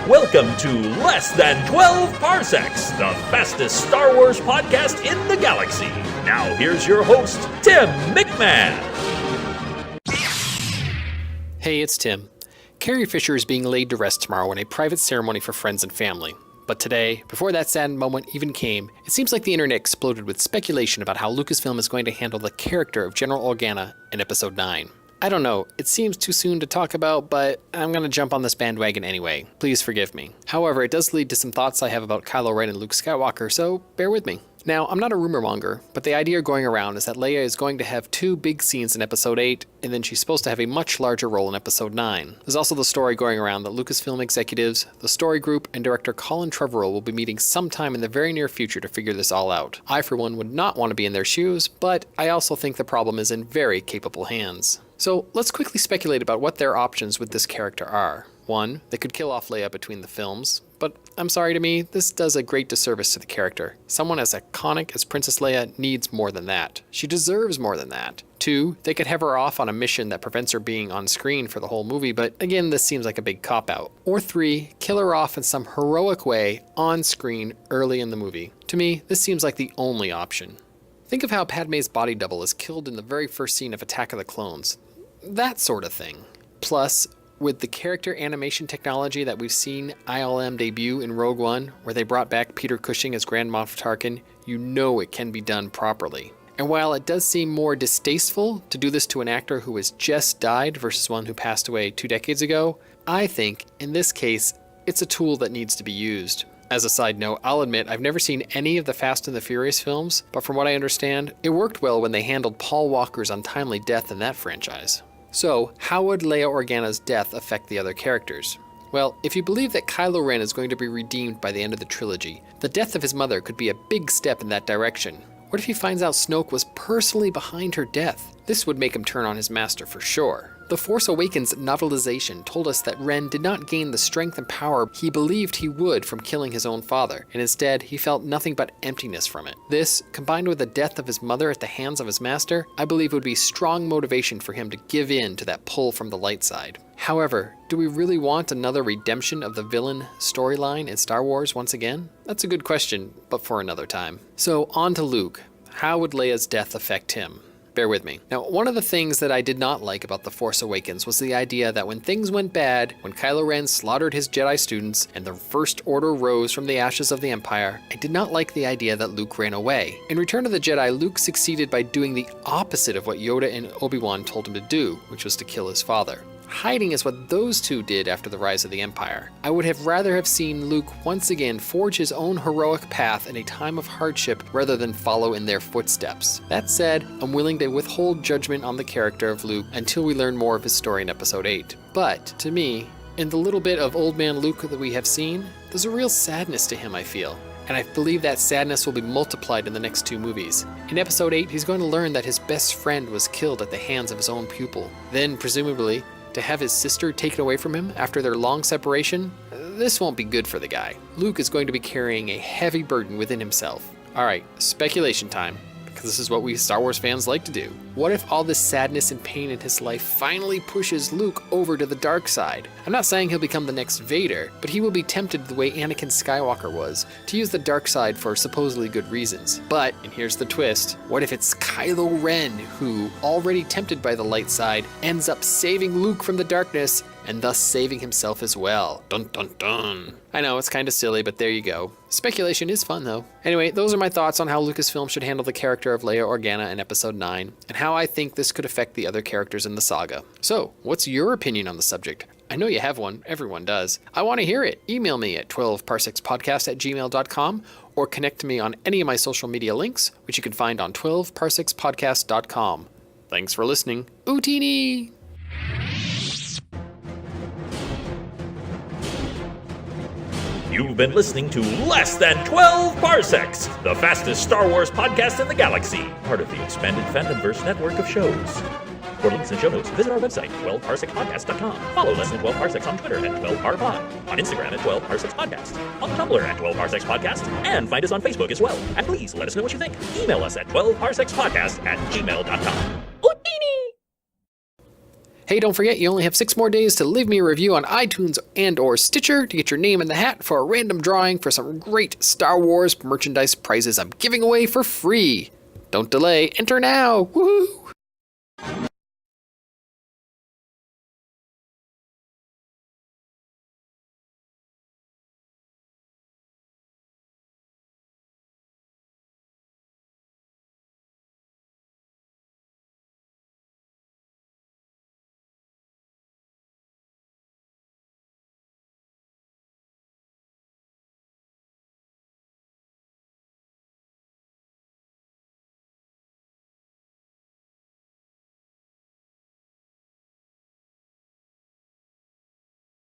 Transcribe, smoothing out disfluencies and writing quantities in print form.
Welcome to Less Than 12 Parsecs, the fastest Star Wars podcast in the galaxy. Now here's your host, Tim McMahon. Hey, it's Tim. Carrie Fisher is being laid to rest tomorrow in a private ceremony for friends and family. But today, before that sad moment even came, it seems like the internet exploded with speculation about how Lucasfilm is going to handle the character of General Organa in Episode 9. I don't know, it seems too soon to talk about, but I'm going to jump on this bandwagon anyway. Please forgive me. However, it does lead to some thoughts I have about Kylo Ren and Luke Skywalker, so bear with me. Now, I'm not a rumor monger, but the idea going around is that Leia is going to have two big scenes in Episode 8, and then she's supposed to have a much larger role in Episode 9. There's also the story going around that Lucasfilm executives, the story group, and director Colin Trevorrow will be meeting sometime in the very near future to figure this all out. I, for one, would not want to be in their shoes, but I also think the problem is in very capable hands. So let's quickly speculate about what their options with this character are. One, they could kill off Leia between the films, but I'm sorry to me, this does a great disservice to the character. Someone as iconic as Princess Leia needs more than that. She deserves more than that. Two, they could have her off on a mission that prevents her being on screen for the whole movie, but again, this seems like a big cop-out. Or three, kill her off in some heroic way on screen early in the movie. To me, this seems like the only option. Think of how Padme's body double is killed in the very first scene of Attack of the Clones. That sort of thing. Plus, with the character animation technology that we've seen ILM debut in Rogue One, where they brought back Peter Cushing as Grand Moff Tarkin, you know it can be done properly. And while it does seem more distasteful to do this to an actor who has just died versus one who passed away 2 decades ago, I think, in this case, it's a tool that needs to be used. As a side note, I'll admit I've never seen any of the Fast and the Furious films, but from what I understand, it worked well when they handled Paul Walker's untimely death in that franchise. So, how would Leia Organa's death affect the other characters? Well, if you believe that Kylo Ren is going to be redeemed by the end of the trilogy, the death of his mother could be a big step in that direction. What if he finds out Snoke was personally behind her death? This would make him turn on his master for sure. The Force Awakens novelization told us that Ren did not gain the strength and power he believed he would from killing his own father, and instead he felt nothing but emptiness from it. This, combined with the death of his mother at the hands of his master, I believe would be strong motivation for him to give in to that pull from the light side. However, do we really want another redemption of the villain storyline in Star Wars once again? That's a good question, but for another time. So on to Luke. How would Leia's death affect him? Bear with me. Now, one of the things that I did not like about The Force Awakens was the idea that when things went bad, when Kylo Ren slaughtered his Jedi students and the First Order rose from the ashes of the Empire, I did not like the idea that Luke ran away. In Return of the Jedi, Luke succeeded by doing the opposite of what Yoda and Obi-Wan told him to do, which was to kill his father. Hiding is what those two did after the rise of the Empire. I would have rather have seen Luke once again forge his own heroic path in a time of hardship rather than follow in their footsteps. That said, I'm willing to withhold judgment on the character of Luke until we learn more of his story in Episode 8. But, to me, in the little bit of Old Man Luke that we have seen, there's a real sadness to him, I feel. And I believe that sadness will be multiplied in the next 2 movies. In Episode 8, he's going to learn that his best friend was killed at the hands of his own pupil. Then, presumably, to have his sister taken away from him after their long separation, this won't be good for the guy. Luke is going to be carrying a heavy burden within himself. Alright, speculation time, because this is what we Star Wars fans like to do. What if all this sadness and pain in his life finally pushes Luke over to the dark side? I'm not saying he'll become the next Vader, but he will be tempted the way Anakin Skywalker was, to use the dark side for supposedly good reasons. But, and here's the twist, what if it's Kylo Ren who, already tempted by the light side, ends up saving Luke from the darkness and thus saving himself as well? Dun dun dun. I know, it's kind of silly, but there you go. Speculation is fun though. Anyway, those are my thoughts on how Lucasfilm should handle the character of Leia Organa in Episode 9, and how I think this could affect the other characters in the saga. So, what's your opinion on the subject? I know you have one, everyone does. I want to hear it. Email me at 12parsekspodcast@gmail.com or connect to me on any of my social media links, which you can find on 12parsekspodcast.com. Thanks for listening. Ootini! You've been listening to Less Than 12 Parsecs, the fastest Star Wars podcast in the galaxy, part of the expanded Fandomverse network of shows. For links and show notes, visit our website, 12parsekspodcast.com. Follow Less Than 12 Parsecs on Twitter at 12parpod, on Instagram at 12parsekspodcast, on Tumblr at 12parsekspodcast, and find us on Facebook as well. And please let us know what you think. Email us at 12parsekspodcast@gmail.com. Hey, don't forget, you only have 6 more days to leave me a review on iTunes and or Stitcher to get your name in the hat for a random drawing for some great Star Wars merchandise prizes I'm giving away for free. Don't delay, enter now! Woohoo!